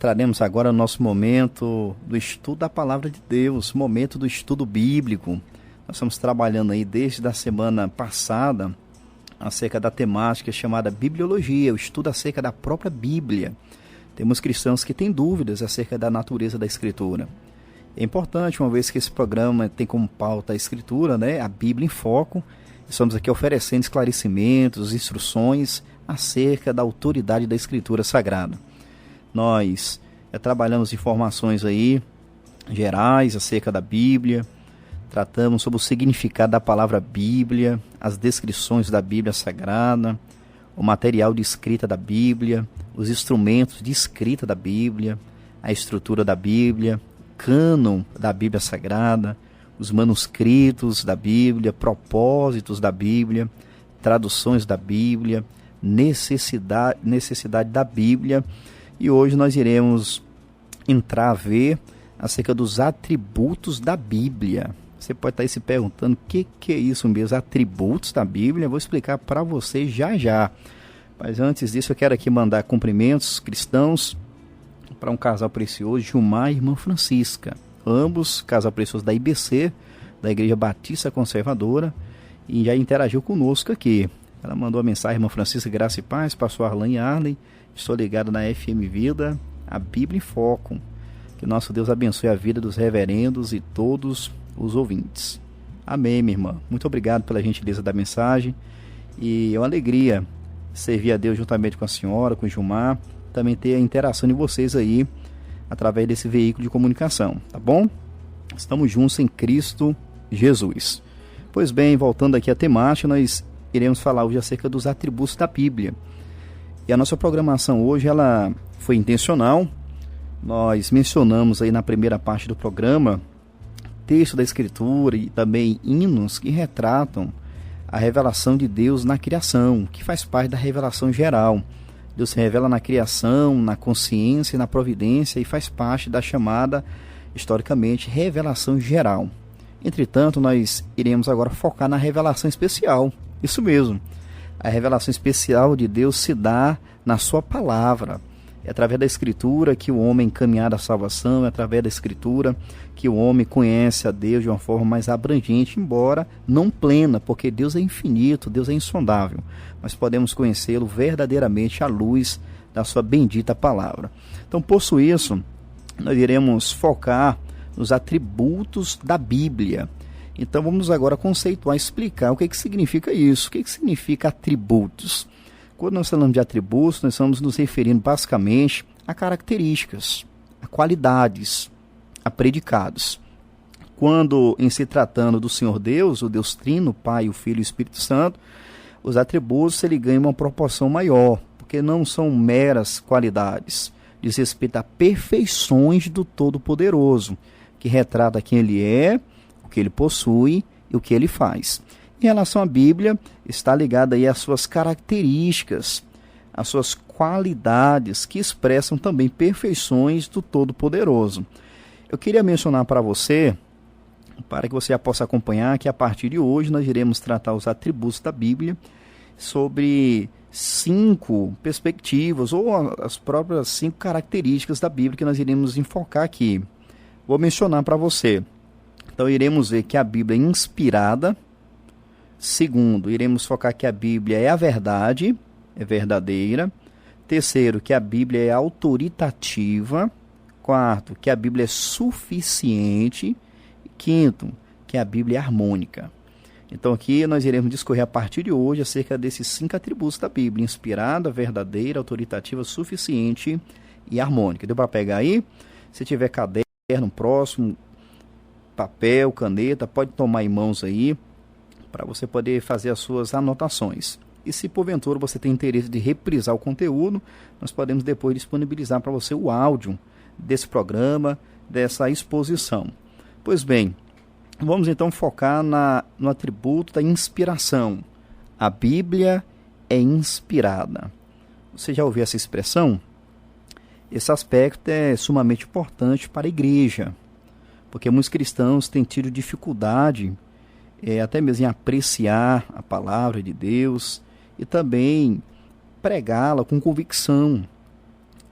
entraremos agora no nosso momento do estudo da Palavra de Deus, momento do estudo bíblico. Nós estamos trabalhando aí desde a semana passada acerca da temática chamada Bibliologia, o estudo acerca da própria Bíblia. Temos cristãos que têm dúvidas acerca da natureza da Escritura. É importante, uma vez que esse programa tem como pauta a Escritura, a Bíblia em Foco, estamos aqui oferecendo esclarecimentos, instruções acerca da autoridade da Escritura Sagrada. Nós trabalhamos informações aí gerais acerca da Bíblia, tratamos sobre o significado da palavra Bíblia, as descrições da Bíblia Sagrada, o material de escrita da Bíblia, os instrumentos de escrita da Bíblia, a estrutura da Bíblia, cânon da Bíblia Sagrada, os manuscritos da Bíblia, propósitos da Bíblia, traduções da Bíblia, necessidade da Bíblia. E hoje nós iremos entrar a ver acerca dos atributos da Bíblia. Você pode estar aí se perguntando o que é isso mesmo, atributos da Bíblia. Eu vou explicar para você já. Mas antes disso eu quero aqui mandar cumprimentos cristãos para um casal precioso, Gilmar e irmã Francisca. Ambos, casal precioso da IBC, da Igreja Batista Conservadora, e já interagiu conosco aqui. Ela mandou a mensagem: irmã Francisca, graça e paz, pastor Arlan e Arlen. Estou ligado na FM Vida, a Bíblia em Foco. Que nosso Deus abençoe a vida dos reverendos e todos os ouvintes. Amém, minha irmã. Muito obrigado pela gentileza da mensagem. E é uma alegria servir a Deus juntamente com a senhora, com o Gilmar. Também ter a interação de vocês aí, através desse veículo de comunicação, tá bom? Estamos juntos em Cristo Jesus. Pois bem, voltando aqui à temática, nós iremos falar hoje acerca dos atributos da Bíblia. E a nossa programação hoje, ela foi intencional. Nós mencionamos aí na primeira parte do programa texto da Escritura e também hinos que retratam a revelação de Deus na criação, que faz parte da revelação geral. Deus se revela na criação, na consciência e na providência e faz parte da chamada, historicamente, revelação geral. Entretanto, nós iremos agora focar na revelação especial. Isso mesmo. A revelação especial de Deus se dá na sua palavra. É através da Escritura que o homem é encaminhado à salvação, é através da Escritura que o homem conhece a Deus de uma forma mais abrangente, embora não plena, porque Deus é infinito, Deus é insondável. Mas podemos conhecê-lo verdadeiramente à luz da sua bendita palavra. Então, por isso, nós iremos focar nos atributos da Bíblia. Então, vamos agora conceituar, explicar o que significa isso, o que significa atributos. Quando nós falamos de atributos, nós estamos nos referindo basicamente a características, a qualidades, a predicados. Quando, em se tratando do Senhor Deus, o Deus Trino, o Pai, o Filho e o Espírito Santo, os atributos ele ganham uma proporção maior, porque não são meras qualidades, diz respeito a perfeições do Todo-Poderoso, que retrata quem ele é, o que ele possui e o que ele faz. Em relação à Bíblia, está ligada aí às suas características, às suas qualidades, que expressam também perfeições do Todo-Poderoso. Eu queria mencionar para você, para que você já possa acompanhar, que a partir de hoje nós iremos tratar os atributos da Bíblia sobre 5 perspectivas, ou as próprias 5 características da Bíblia que nós iremos enfocar aqui. Vou mencionar para você. Então, iremos ver que a Bíblia é inspirada. Segundo, iremos focar que a Bíblia é a verdade, é verdadeira. Terceiro, que a Bíblia é autoritativa. Quarto, que a Bíblia é suficiente. Quinto, que a Bíblia é harmônica. Então aqui nós iremos discorrer a partir de hoje acerca desses 5 atributos da Bíblia: inspirada, verdadeira, autoritativa, suficiente e harmônica. Deu para pegar aí? Se tiver caderno próximo, papel, caneta, pode tomar em mãos aí, para você poder fazer as suas anotações. E se porventura você tem interesse de reprisar o conteúdo, nós podemos depois disponibilizar para você o áudio desse programa, dessa exposição. Pois bem, vamos então focar no atributo da inspiração. A Bíblia é inspirada. Você já ouviu essa expressão? Esse aspecto é sumamente importante para a igreja, porque muitos cristãos têm tido dificuldade até mesmo em apreciar a palavra de Deus e também pregá-la com convicção.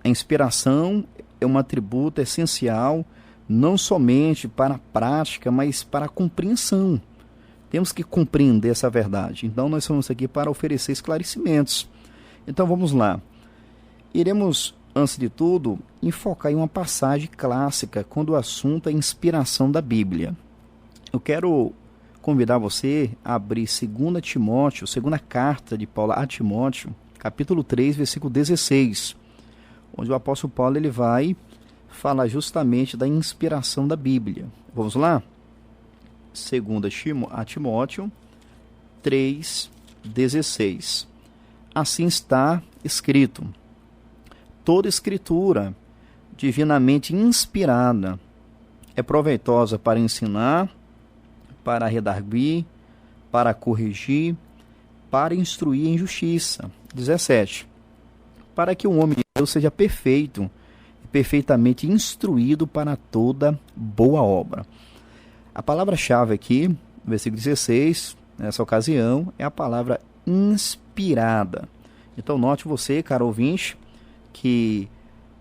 A inspiração é um atributo essencial não somente para a prática, mas para a compreensão. Temos que compreender essa verdade. Então, nós estamos aqui para oferecer esclarecimentos. Então, vamos lá. Iremos, antes de tudo, enfocar em uma passagem clássica, quando o assunto é inspiração da Bíblia. Eu quero convidar você a abrir 2 Timóteo, segunda carta de Paulo a Timóteo, capítulo 3, versículo 16, onde o apóstolo Paulo ele vai falar justamente da inspiração da Bíblia. Vamos lá? 2 Timóteo 3, 16. Assim está escrito: toda escritura divinamente inspirada é proveitosa para ensinar, para redarguir, para corrigir, para instruir em justiça. 17. Para que o homem de Deus seja perfeito e perfeitamente instruído para toda boa obra. A palavra-chave aqui, no versículo 16, nessa ocasião, é a palavra inspirada. Então, note você, caro ouvinte, que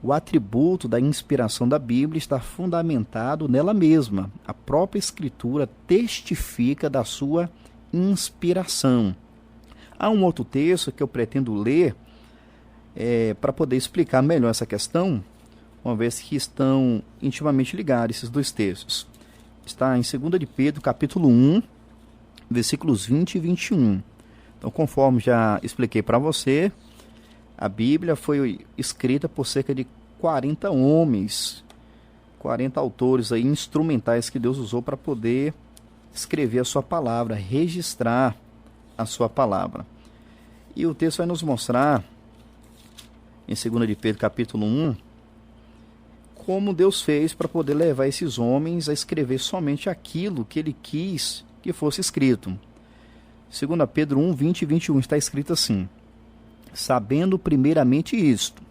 o atributo da inspiração da Bíblia está fundamentado nela mesma. A própria Escritura testifica da sua inspiração. Há um outro texto que eu pretendo ler para poder explicar melhor essa questão, uma vez que estão intimamente ligados esses dois textos. Está em 2 de Pedro, capítulo 1, versículos 20 e 21. Então, conforme já expliquei para você, a Bíblia foi escrita por cerca de 40 homens, 40 autores aí, instrumentais que Deus usou para poder escrever a sua palavra, registrar a sua palavra. E o texto vai nos mostrar, em 2 de Pedro, capítulo 1, como Deus fez para poder levar esses homens a escrever somente aquilo que ele quis que fosse escrito. 2 Pedro 1, 20 e 21 está escrito assim: sabendo primeiramente isto,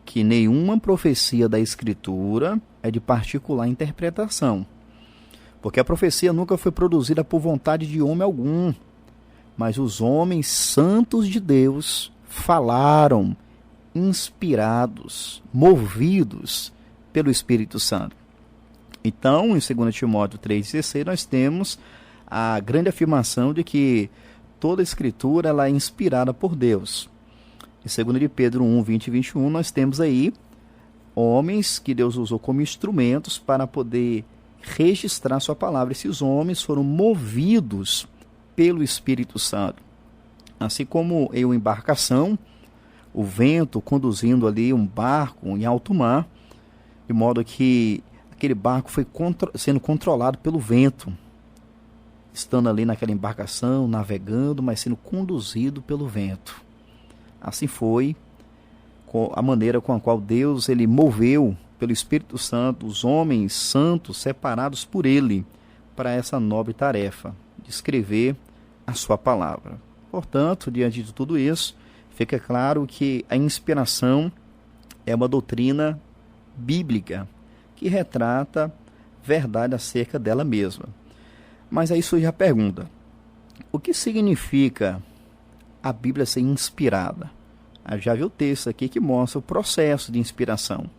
que nenhuma profecia da Escritura é de particular interpretação, porque a profecia nunca foi produzida por vontade de homem algum, mas os homens santos de Deus falaram, inspirados, movidos pelo Espírito Santo. Então, em 2 Timóteo 3,16, nós temos a grande afirmação de que toda a Escritura ela é inspirada por Deus. Em 2 de Pedro 1, 20 e 21, nós temos aí homens que Deus usou como instrumentos para poder registrar sua palavra. Esses homens foram movidos pelo Espírito Santo. Assim como em uma embarcação, o vento conduzindo ali um barco em alto mar, de modo que aquele barco foi sendo controlado pelo vento, estando ali naquela embarcação, navegando, mas sendo conduzido pelo vento. Assim foi a maneira com a qual Deus ele moveu pelo Espírito Santo os homens santos separados por ele para essa nobre tarefa de escrever a sua palavra. Portanto, diante de tudo isso, fica claro que a inspiração é uma doutrina bíblica que retrata verdade acerca dela mesma. Mas aí surge a pergunta: o que significa a Bíblia ser inspirada? Já viu o texto aqui que mostra o processo de inspiração,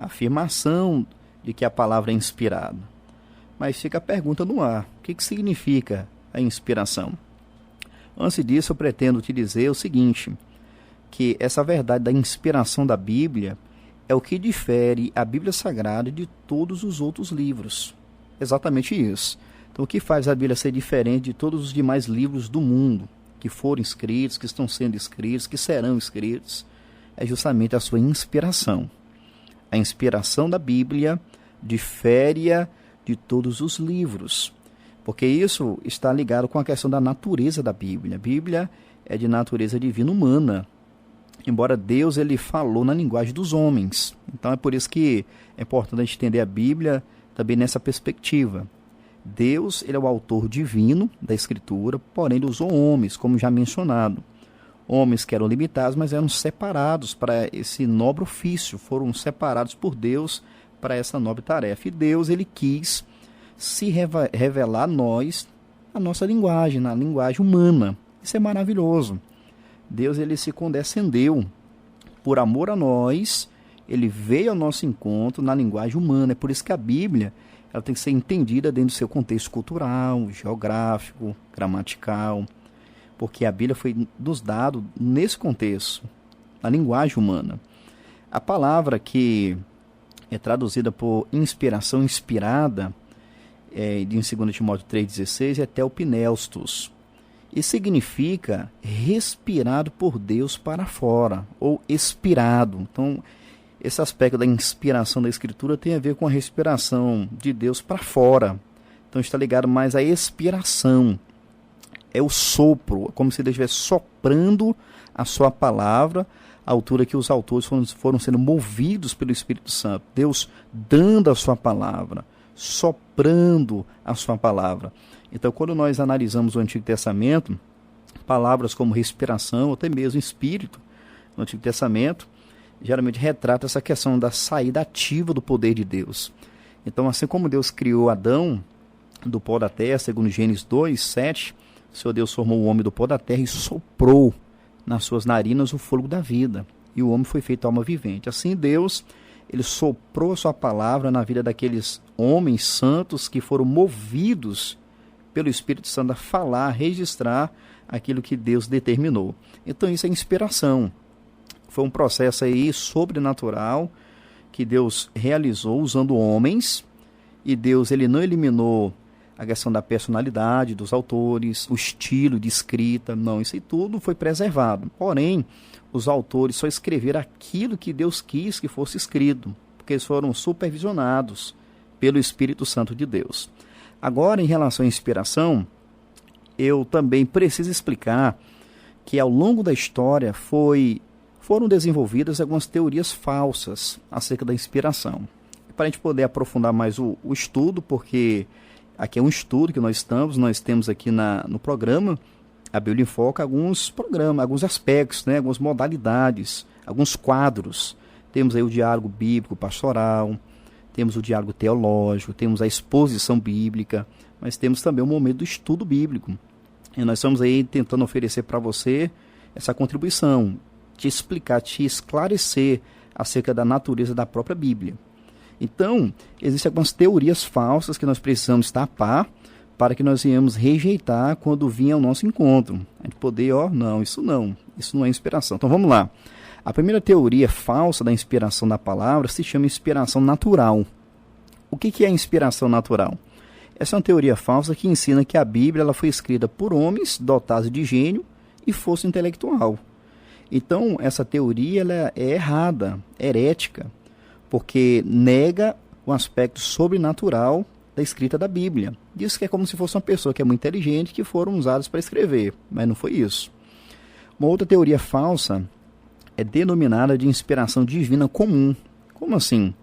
a afirmação de que a palavra é inspirada. Mas fica a pergunta no ar: o que significa a inspiração? Antes disso, eu pretendo te dizer o seguinte, que essa verdade da inspiração da Bíblia é o que difere a Bíblia Sagrada de todos os outros livros. Exatamente isso. Então, o que faz a Bíblia ser diferente de todos os demais livros do mundo, que foram escritos, que estão sendo escritos, que serão escritos, é justamente a sua inspiração. A inspiração da Bíblia difere de todos os livros, porque isso está ligado com a questão da natureza da Bíblia. A Bíblia é de natureza divina humana, embora Deus ele falou na linguagem dos homens. Então é por isso que é importante a gente entender a Bíblia também nessa perspectiva. Deus ele é o autor divino da Escritura, porém ele usou homens, como já mencionado. Homens que eram limitados, mas eram separados para esse nobre ofício, foram separados por Deus para essa nobre tarefa. E Deus ele quis se revelar a nós, a nossa linguagem, na linguagem humana. Isso é maravilhoso. Deus ele se condescendeu por amor a nós ele veio ao nosso encontro na linguagem humana. É por isso que a Bíblia ela tem que ser entendida dentro do seu contexto cultural, geográfico, gramatical, porque a Bíblia foi nos dado nesse contexto, na linguagem humana. A palavra que é traduzida por inspiração, inspirada, em 2 Timóteo 3,16, é telpneustos. E significa respirado por Deus para fora, ou expirado. Então, esse aspecto da inspiração da Escritura tem a ver com a respiração de Deus para fora. Então, está ligado mais à expiração. É o sopro, como se Deus estivesse soprando a sua palavra, à altura que os autores foram sendo movidos pelo Espírito Santo. Deus dando a sua palavra, soprando a sua palavra. Então, quando nós analisamos o Antigo Testamento, palavras como respiração, ou até mesmo espírito, no Antigo Testamento, geralmente retrata essa questão da saída ativa do poder de Deus. Então, assim como Deus criou Adão do pó da terra, segundo Gênesis 2:7, o Senhor Deus formou o homem do pó da terra e soprou nas suas narinas o fôlego da vida, e o homem foi feito alma vivente. Assim, Deus, ele soprou a sua palavra na vida daqueles homens santos que foram movidos pelo Espírito Santo a falar, a registrar aquilo que Deus determinou. Então, isso é inspiração. Foi um processo aí sobrenatural que Deus realizou usando homens, e Deus ele não eliminou a questão da personalidade dos autores, o estilo de escrita, não, isso aí tudo foi preservado. Porém, os autores só escreveram aquilo que Deus quis que fosse escrito, porque eles foram supervisionados pelo Espírito Santo de Deus. Agora, em relação à inspiração, eu também preciso explicar que ao longo da história foram desenvolvidas algumas teorias falsas acerca da inspiração. Para a gente poder aprofundar mais o estudo, porque aqui é um estudo que nós temos aqui no programa, a Bíblia em Foco, alguns aspectos, né, algumas modalidades, alguns quadros. Temos aí o diálogo bíblico pastoral, temos o diálogo teológico, temos a exposição bíblica, mas temos também o momento do estudo bíblico. E nós estamos aí tentando oferecer para você essa contribuição, te explicar, te esclarecer acerca da natureza da própria Bíblia. Então, existem algumas teorias falsas que nós precisamos tapar para que nós venhamos rejeitar quando vir ao nosso encontro. A gente poder, isso não é inspiração. Então vamos lá. A primeira teoria falsa da inspiração da palavra se chama inspiração natural. O que é a inspiração natural? Essa é uma teoria falsa que ensina que a Bíblia ela foi escrita por homens dotados de gênio e força intelectual. Então, essa teoria ela é errada, herética, porque nega o aspecto sobrenatural da escrita da Bíblia. Diz que é como se fosse uma pessoa que é muito inteligente que foram usados para escrever, mas não foi isso. Uma outra teoria falsa é denominada de inspiração divina comum. Como assim?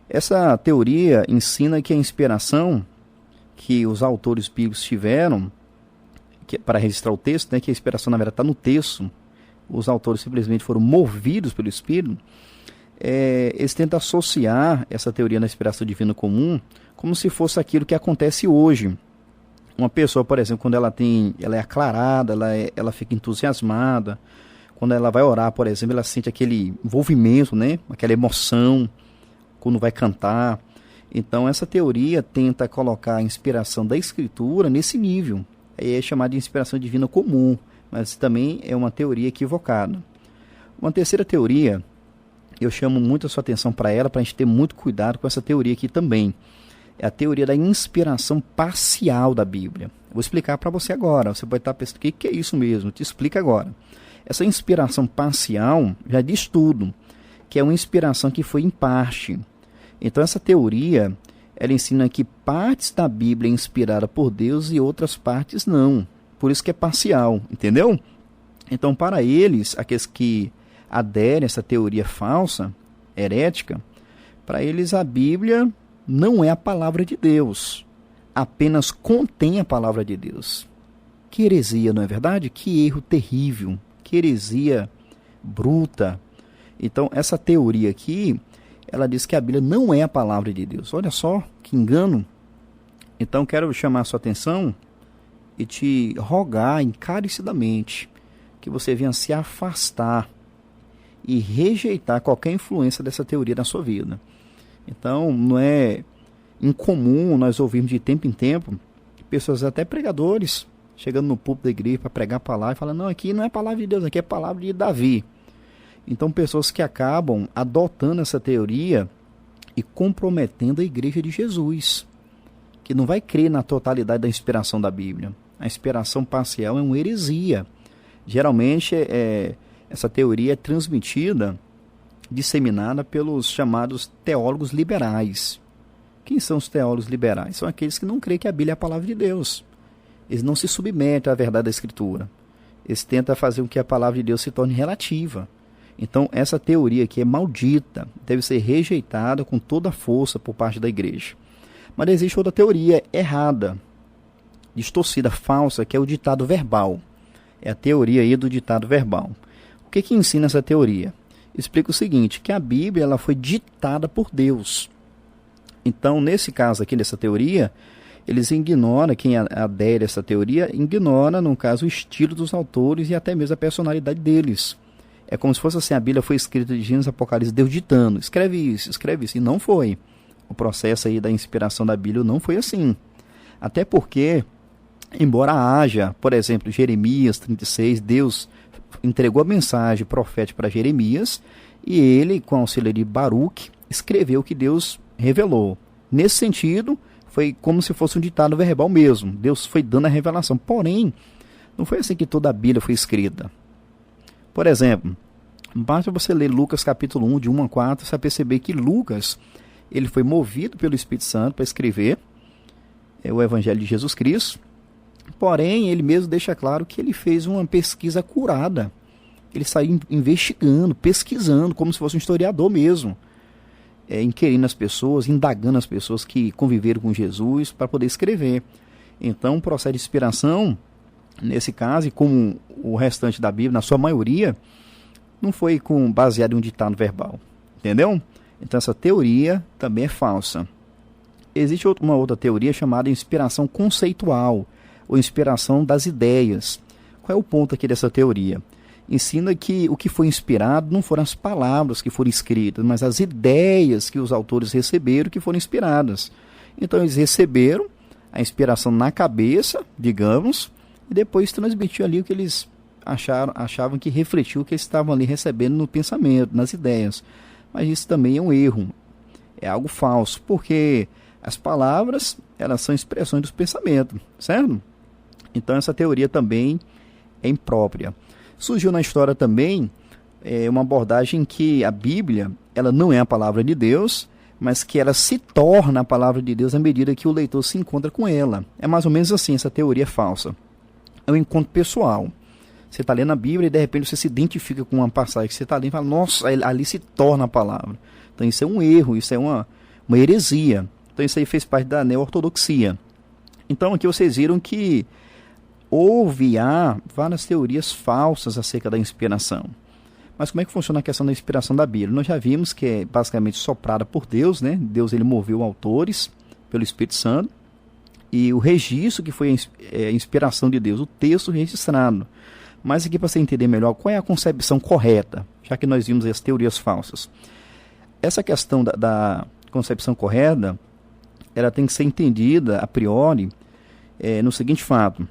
Essa teoria ensina que a inspiração que os autores bíblicos tiveram para registrar o texto, né, que a inspiração na verdade está no texto, os autores simplesmente foram movidos pelo Espírito, eles tentam associar essa teoria da inspiração divina comum como se fosse aquilo que acontece hoje. Uma pessoa, por exemplo, quando ela é aclarada, ela fica entusiasmada, quando ela vai orar, por exemplo, ela sente aquele envolvimento, né, aquela emoção, quando vai cantar. Então, essa teoria tenta colocar a inspiração da Escritura nesse nível. É chamada de inspiração divina comum, mas também é uma teoria equivocada. Uma terceira teoria, eu chamo muito a sua atenção para ela, para a gente ter muito cuidado com essa teoria aqui também. É a teoria da inspiração parcial da Bíblia. Vou explicar para você agora. Você pode estar pensando, o que é isso mesmo? Te explico agora. Essa inspiração parcial já diz tudo, que é uma inspiração que foi em parte. Então, essa teoria, ela ensina que partes da Bíblia é inspirada por Deus e outras partes não. Por isso que é parcial, entendeu? Então, para eles, aqueles que aderem a essa teoria falsa, herética, para eles a Bíblia não é a palavra de Deus, apenas contém a palavra de Deus. Que heresia, não é verdade? Que erro terrível, que heresia bruta. Então, essa teoria aqui, ela diz que a Bíblia não é a palavra de Deus. Olha só, que engano. Então, quero chamar a sua atenção e te rogar encarecidamente que você venha se afastar e rejeitar qualquer influência dessa teoria na sua vida. Então, não é incomum nós ouvirmos de tempo em tempo pessoas, até pregadores, chegando no púlpito da igreja para pregar a palavra e falando, não, aqui não é palavra de Deus, aqui é palavra de Davi. Então, pessoas que acabam adotando essa teoria e comprometendo a igreja de Jesus, que não vai crer na totalidade da inspiração da Bíblia. A inspiração parcial é uma heresia. Geralmente, essa teoria é transmitida, disseminada pelos chamados teólogos liberais. Quem são os teólogos liberais? São aqueles que não creem que a Bíblia é a palavra de Deus. Eles não se submetem à verdade da Escritura. Eles tentam fazer com que a palavra de Deus se torne relativa. Então, essa teoria aqui é maldita, deve ser rejeitada com toda a força por parte da igreja. Mas existe outra teoria errada, distorcida, falsa, que é o ditado verbal. É a teoria aí do ditado verbal. O que ensina essa teoria? Explica o seguinte, que a Bíblia ela foi ditada por Deus. Então, nesse caso aqui, dessa teoria, eles ignoram, quem adere a essa teoria, ignora, no caso, o estilo dos autores e até mesmo a personalidade deles. É como se fosse assim, a Bíblia foi escrita de Gênesis, Apocalipse, Deus ditando, escreve isso, e não foi. O processo aí da inspiração da Bíblia não foi assim. Até porque, embora haja, por exemplo, Jeremias 36, Deus entregou a mensagem profética para Jeremias e ele, com o auxílio de Baruque, escreveu o que Deus revelou. Nesse sentido, foi como se fosse um ditado verbal mesmo. Deus foi dando a revelação. Porém, não foi assim que toda a Bíblia foi escrita. Por exemplo, basta você ler Lucas capítulo 1, de 1 a 4, você vai perceber que Lucas ele foi movido pelo Espírito Santo para escrever o Evangelho de Jesus Cristo. Porém, ele mesmo deixa claro que ele fez uma pesquisa acurada. Ele saiu investigando, pesquisando, como se fosse um historiador mesmo. Inquirindo as pessoas, indagando as pessoas que conviveram com Jesus para poder escrever. Então, o processo de inspiração, nesse caso, e como o restante da Bíblia, na sua maioria, não foi baseado em um ditado verbal. Entendeu? Então, essa teoria também é falsa. Existe uma outra teoria chamada inspiração conceitual, ou inspiração das ideias. Qual é o ponto aqui dessa teoria? Ensina que o que foi inspirado não foram as palavras que foram escritas, mas as ideias que os autores receberam que foram inspiradas. Então eles receberam a inspiração na cabeça, digamos, e depois transmitiu ali o que eles achavam que refletiu o que eles estavam ali recebendo no pensamento, nas ideias. Mas isso também é um erro, é algo falso, porque as palavras elas são expressões dos pensamentos, certo? Então essa teoria também é imprópria. Surgiu na história também uma abordagem que a Bíblia ela não é a palavra de Deus, mas que ela se torna a palavra de Deus à medida que o leitor se encontra com ela. É mais ou menos assim, essa teoria é falsa. É um encontro pessoal. Você está lendo a Bíblia e de repente você se identifica com uma passagem que você está lendo e fala, nossa, ali se torna a palavra. Então isso é um erro, isso é uma heresia. Então isso aí fez parte da neo-ortodoxia. Então aqui vocês viram que há várias teorias falsas acerca da inspiração. Mas como é que funciona a questão da inspiração da Bíblia? Nós já vimos que é basicamente soprada por Deus, né? Deus ele moveu autores pelo Espírito Santo. E o registro que foi a inspiração de Deus, o texto registrado. Mas aqui para você entender melhor, qual é a concepção correta? Já que nós vimos as teorias falsas. Essa questão da concepção correta, ela tem que ser entendida a priori no seguinte fato,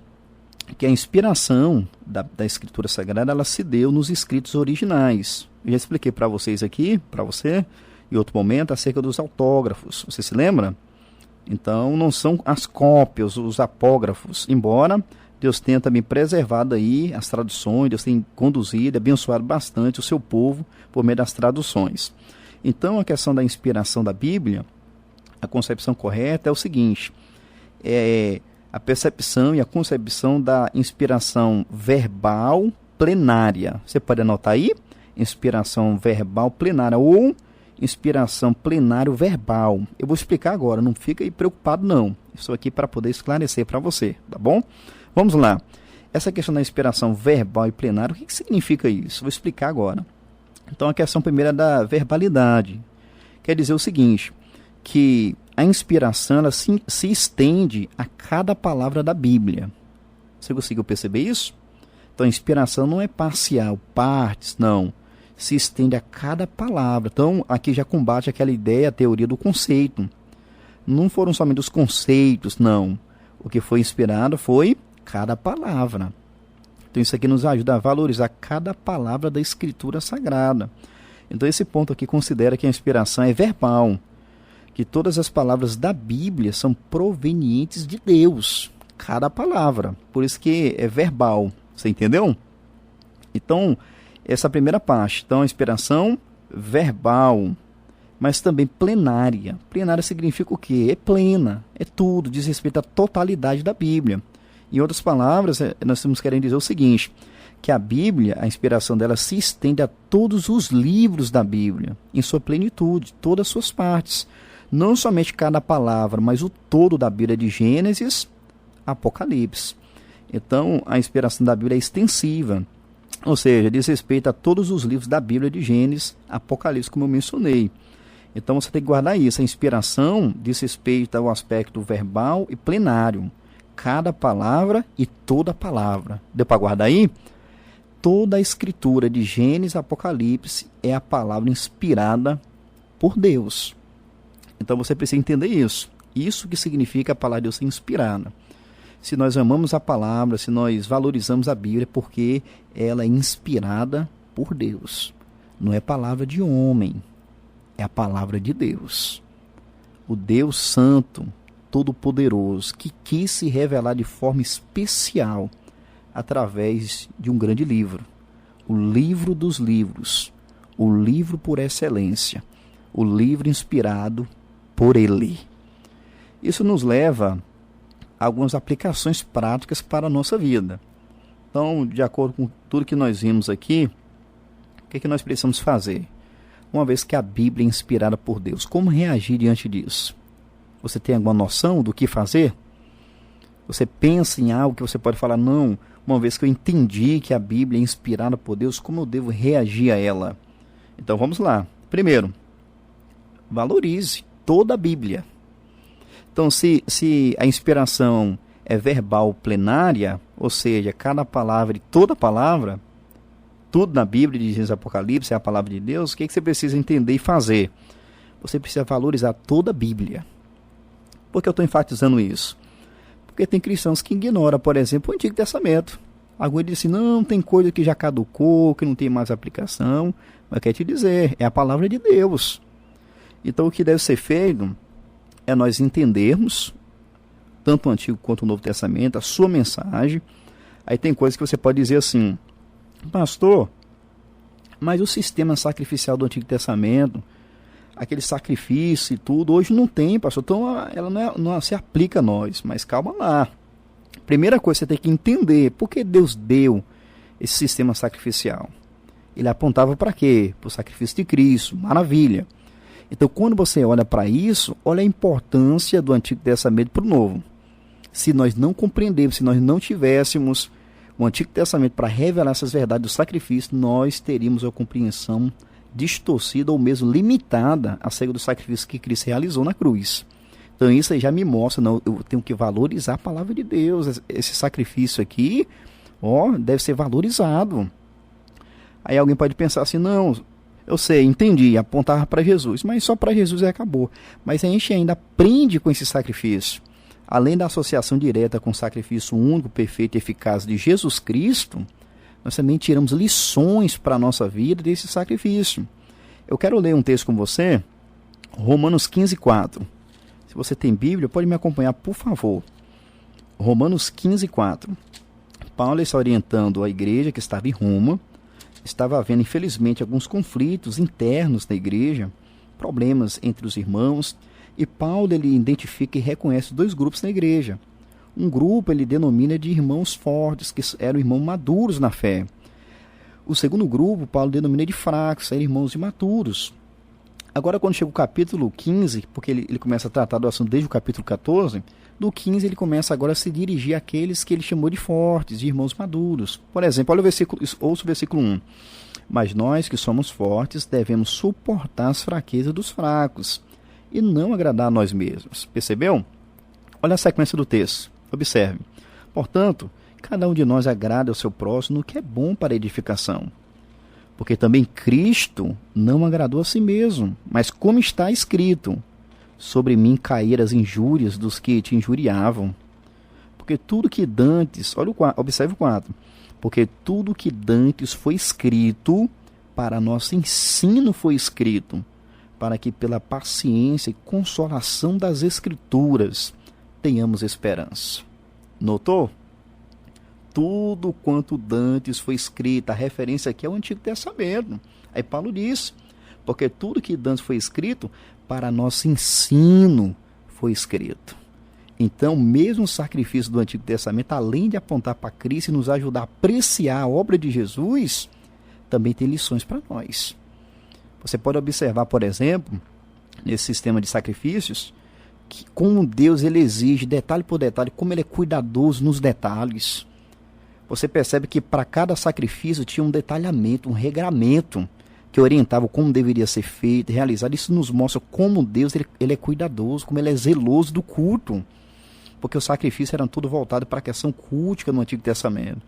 que a inspiração da Escritura Sagrada, ela se deu nos escritos originais. Eu já expliquei para vocês aqui, para você, em outro momento, acerca dos autógrafos. Você se lembra? Então, não são as cópias, os apógrafos, embora Deus tenha também preservado aí as traduções, Deus tem conduzido e abençoado bastante o seu povo por meio das traduções. Então, a questão da inspiração da Bíblia, a concepção correta é o seguinte, a percepção e a concepção da inspiração verbal plenária. Você pode anotar aí? Inspiração verbal plenária ou inspiração plenário verbal. Eu vou explicar agora, não fica aí preocupado não. Estou aqui para poder esclarecer para você, tá bom? Vamos lá. Essa questão da inspiração verbal e plenária, o que significa isso? Vou explicar agora. Então a questão primeira é da verbalidade. Quer dizer o seguinte, que a inspiração ela se estende a cada palavra da Bíblia. Você conseguiu perceber isso? Então a inspiração não é parcial, partes, não. se estende a cada palavra. Então, aqui já combate aquela ideia, a teoria do conceito. Não foram somente os conceitos, não. O que foi inspirado foi cada palavra. Então, isso aqui nos ajuda a valorizar cada palavra da Escritura Sagrada. Então, esse ponto aqui considera que a inspiração é verbal, que todas as palavras da Bíblia são provenientes de Deus, cada palavra. Por isso que é verbal, você entendeu? Então, essa primeira parte. Então, a inspiração verbal, mas também plenária. Plenária significa o quê? É plena, é tudo, diz respeito à totalidade da Bíblia. Em outras palavras, nós estamos querendo dizer o seguinte, que a Bíblia, a inspiração dela se estende a todos os livros da Bíblia, em sua plenitude, todas as suas partes. Não somente cada palavra, mas o todo da Bíblia, de Gênesis a Apocalipse. Então, a inspiração da Bíblia é extensiva, ou seja, diz respeito a todos os livros da Bíblia, de Gênesis a Apocalipse, como eu mencionei. Então, você tem que guardar isso. A inspiração diz respeito ao aspecto verbal e plenário. Cada palavra e toda palavra. Deu para guardar aí? Toda a escritura de Gênesis a Apocalipse é a palavra inspirada por Deus. Então você precisa entender isso. Isso que significa a palavra de Deus ser inspirada. Se nós amamos a palavra, se nós valorizamos a Bíblia, é porque ela é inspirada por Deus. Não é palavra de homem, é a palavra de Deus. O Deus Santo, Todo-Poderoso, que quis se revelar de forma especial através de um grande livro. O livro dos livros, o livro por excelência, o livro inspirado por Ele. Isso nos leva a algumas aplicações práticas para a nossa vida. Então, de acordo com tudo que nós vimos aqui, o que nós precisamos fazer? Uma vez que a Bíblia é inspirada por Deus, como reagir diante disso? Você tem alguma noção do que fazer? Você pensa em algo que você pode falar, não, uma vez que eu entendi que a Bíblia é inspirada por Deus, como eu devo reagir a ela? Então vamos lá. Primeiro, valorize toda a Bíblia. Então, se a inspiração é verbal plenária, ou seja, cada palavra e toda palavra, tudo na Bíblia, de Gênesis Apocalipse, é a palavra de Deus, o que você precisa entender e fazer? Você precisa valorizar toda a Bíblia. Por que eu estou enfatizando isso? Porque tem cristãos que ignoram, por exemplo, o Antigo Testamento. Alguns dizem assim, não, tem coisa que já caducou, que não tem mais aplicação. Mas quer te dizer, é a palavra de Deus. Então o que deve ser feito é nós entendermos, tanto o Antigo quanto o Novo Testamento, a sua mensagem. Aí tem coisas que você pode dizer assim, pastor, mas o sistema sacrificial do Antigo Testamento, aquele sacrifício e tudo, hoje não tem, pastor. Então ela não se aplica a nós, mas calma lá. Primeira coisa, você tem que entender por que Deus deu esse sistema sacrificial. Ele apontava para quê? Para o sacrifício de Cristo, maravilha. Então, quando você olha para isso, olha a importância do Antigo Testamento para o Novo. Se nós não compreendermos, se nós não tivéssemos o Antigo Testamento para revelar essas verdades do sacrifício, nós teríamos a compreensão distorcida ou mesmo limitada acerca do sacrifício que Cristo realizou na cruz. Então, isso aí já me mostra, não, eu tenho que valorizar a palavra de Deus. Esse sacrifício aqui, deve ser valorizado. Aí alguém pode pensar assim, não, eu sei, entendi, apontava para Jesus, mas só para Jesus acabou. Mas a gente ainda aprende com esse sacrifício. Além da associação direta com o sacrifício único, perfeito e eficaz de Jesus Cristo, nós também tiramos lições para a nossa vida desse sacrifício. Eu quero ler um texto com você, Romanos 15:4. Se você tem Bíblia, pode me acompanhar, por favor. Romanos 15:4. Paulo está orientando a igreja que estava em Roma. Estava havendo, infelizmente, alguns conflitos internos na igreja, problemas entre os irmãos, e Paulo ele identifica e reconhece dois grupos na igreja. Um grupo ele denomina de irmãos fortes, que eram irmãos maduros na fé. O segundo grupo, Paulo denomina de fracos, eram irmãos imaturos. Agora, quando chega o capítulo 15, porque ele começa a tratar do assunto desde o capítulo 14, do 15 ele começa agora a se dirigir àqueles que ele chamou de fortes, de irmãos maduros. Por exemplo, olha o versículo, ouça o versículo 1. Mas nós que somos fortes devemos suportar as fraquezas dos fracos e não agradar a nós mesmos. Percebeu? Olha a sequência do texto. Observe. Portanto, cada um de nós agrada ao seu próximo no que é bom para a edificação. Porque também Cristo não agradou a si mesmo, mas como está escrito, sobre mim caíram as injúrias dos que te injuriavam. Porque tudo que dantes, observe o 4, porque tudo que dantes foi escrito, para nosso ensino foi escrito, para que pela paciência e consolação das Escrituras tenhamos esperança. Notou? Tudo quanto dantes foi escrito, a referência aqui é o Antigo Testamento. Aí Paulo diz, porque tudo que dantes foi escrito, para nosso ensino foi escrito. Então, mesmo o sacrifício do Antigo Testamento, além de apontar para Cristo e nos ajudar a apreciar a obra de Jesus, também tem lições para nós. Você pode observar, por exemplo, nesse sistema de sacrifícios, que como Deus ele exige, detalhe por detalhe, como ele é cuidadoso nos detalhes. Você percebe que para cada sacrifício tinha um detalhamento, um regramento, que orientava como deveria ser feito, realizado. Isso nos mostra como Deus ele é cuidadoso, como ele é zeloso do culto. Porque os sacrifícios eram tudo voltado para a questão cultica no Antigo Testamento.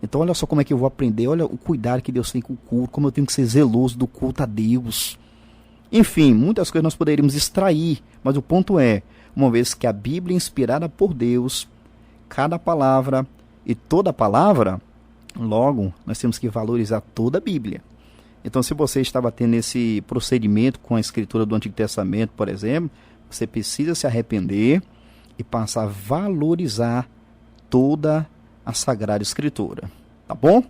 Então olha só como é que eu vou aprender, olha o cuidado que Deus tem com o culto, como eu tenho que ser zeloso do culto a Deus. Enfim, muitas coisas nós poderíamos extrair, mas o ponto é, uma vez que a Bíblia é inspirada por Deus, cada palavra e toda palavra, logo nós temos que valorizar toda a Bíblia. Então se você estava tendo esse procedimento com a escritura do Antigo Testamento, por exemplo, você precisa se arrepender e passar a valorizar toda a Sagrada Escritura, tá bom?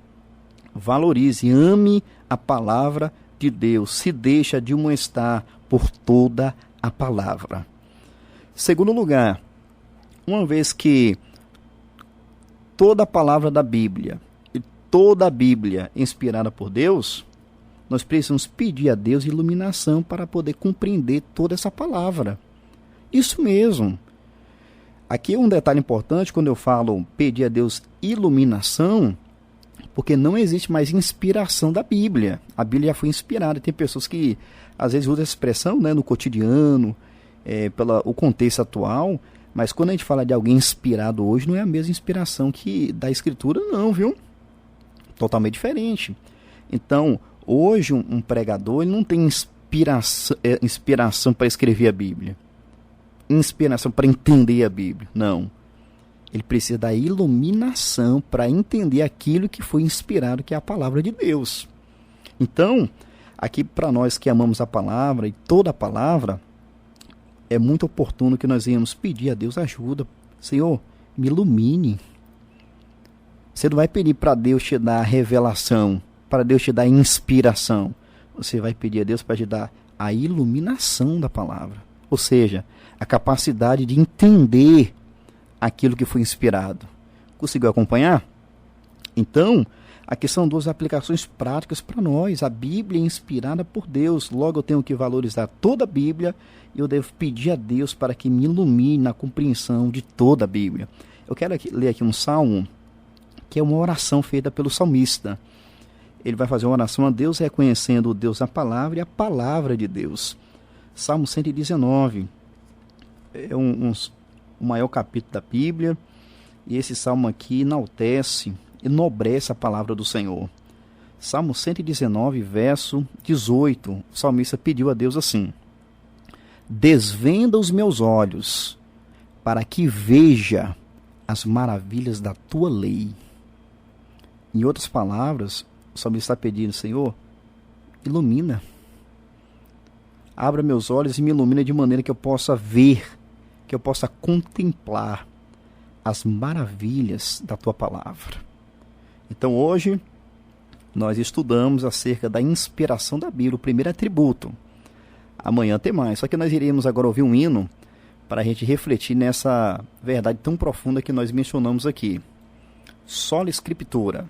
Valorize, ame a palavra de Deus, se deixa admoestar por toda a palavra. Segundo lugar, uma vez que toda a palavra da Bíblia e toda a Bíblia é inspirada por Deus, nós precisamos pedir a Deus iluminação para poder compreender toda essa palavra. Isso mesmo. Aqui um detalhe importante quando eu falo pedir a Deus iluminação, porque não existe mais inspiração da Bíblia. A Bíblia já foi inspirada. Tem pessoas que às vezes usam essa expressão, né, no cotidiano, pelo contexto atual, mas quando a gente fala de alguém inspirado hoje, não é a mesma inspiração que da Escritura, não, viu? Totalmente diferente. Então, hoje um pregador ele não tem inspiração para escrever a Bíblia. Inspiração para entender a Bíblia. Não. Ele precisa da iluminação para entender aquilo que foi inspirado, que é a palavra de Deus. Então, aqui para nós que amamos a palavra e toda a palavra, é muito oportuno que nós venhamos pedir a Deus ajuda. Senhor, me ilumine. Você não vai pedir para Deus te dar revelação, para Deus te dar inspiração. Você vai pedir a Deus para te dar a iluminação da palavra. Ou seja, a capacidade de entender aquilo que foi inspirado. Conseguiu acompanhar? Então, aqui são duas aplicações práticas para nós. A Bíblia é inspirada por Deus. Logo eu tenho que valorizar toda a Bíblia e eu devo pedir a Deus para que me ilumine na compreensão de toda a Bíblia. Eu quero ler aqui um salmo, que é uma oração feita pelo salmista. Ele vai fazer uma oração a Deus reconhecendo o Deus da palavra e a palavra de Deus. Salmo 119 é o maior capítulo da Bíblia, e esse salmo aqui enaltece, enobrece a palavra do Senhor. Salmo 119, verso 18, o salmista pediu a Deus assim: desvenda os meus olhos, para que veja as maravilhas da tua lei. Em outras palavras, o salmista está pedindo: Senhor, ilumina. Abra meus olhos e me ilumina de maneira que eu possa ver, que eu possa contemplar as maravilhas da tua palavra. Então hoje nós estudamos acerca da inspiração da Bíblia, o primeiro atributo. Amanhã tem mais, só que nós iremos agora ouvir um hino para a gente refletir nessa verdade tão profunda que nós mencionamos aqui. Sola Scriptura.